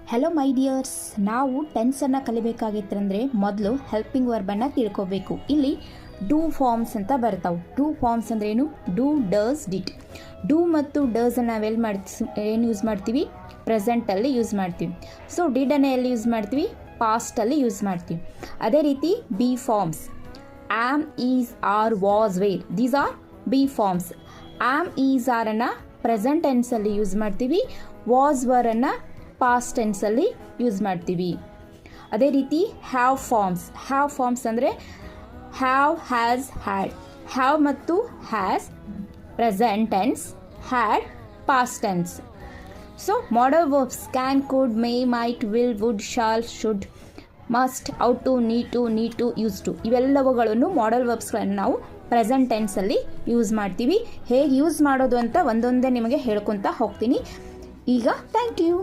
Hello ಮೈ dears, ನಾವು tension ಕಲಿಬೇಕಾಗಿತ್ತಂದರೆ ಮೊದಲು helping ವರ್ಬನ್ನು ತಿಳ್ಕೊಬೇಕು. ಇಲ್ಲಿ ಡೂ ಫಾರ್ಮ್ಸ್ ಅಂತ ಬರ್ತಾವೆ. ಡೂ ಫಾರ್ಮ್ಸ್ ಅಂದ್ರೆ ಏನು? Do, does, did. ಡೂ ಮತ್ತು ಡಸನ್ನು ನಾವೆಲ್ಲಿ ಏನು ಯೂಸ್ ಮಾಡ್ತೀವಿ? ಪ್ರೆಸೆಂಟಲ್ಲಿ ಯೂಸ್ ಮಾಡ್ತೀವಿ. ಸೊ ಡಿಡನ್ನು ಎಲ್ಲಿ ಯೂಸ್ ಮಾಡ್ತೀವಿ? ಪಾಸ್ಟಲ್ಲಿ ಯೂಸ್ ಮಾಡ್ತೀವಿ. ಅದೇ ರೀತಿ be forms, am, is, are, was, were, these are be forms. Am, is, ಆರನ್ನು ಪ್ರೆಸೆಂಟ್ ಟೆನ್ಸಲ್ಲಿ ಯೂಸ್ ಮಾಡ್ತೀವಿ. ವಾಸ್, ವರನ್ನು ಪಾಸ್ಟ್ ಟೆನ್ಸಲ್ಲಿ ಯೂಸ್ ಮಾಡ್ತೀವಿ. ಅದೇ ರೀತಿ ಹ್ಯಾವ್ ಫಾರ್ಮ್ಸ್. ಹ್ಯಾವ್ ಫಾರ್ಮ್ಸ್ ಅಂದರೆ ಹ್ಯಾವ್, ಹ್ಯಾಸ್, ಹ್ಯಾಡ್. ಹ್ಯಾವ್ ಮತ್ತು has present tense, had past tense. So modal verbs can, could, may, might, will, would, shall, should, must, ought to, need to, use to, ಇವೆಲ್ಲವುಗಳನ್ನು modal ವರ್ಬ್ಸ್ಗಳನ್ನು ನಾವು present ಟೆನ್ಸಲ್ಲಿ use ಮಾಡ್ತೀವಿ. ಹೇಗೆ use ಮಾಡೋದು ಅಂತ ಒಂದೊಂದೇ ನಿಮಗೆ ಹೇಳ್ಕೊತಾ ಹೋಗ್ತೀನಿ. ಈಗ ಥ್ಯಾಂಕ್ ಯು.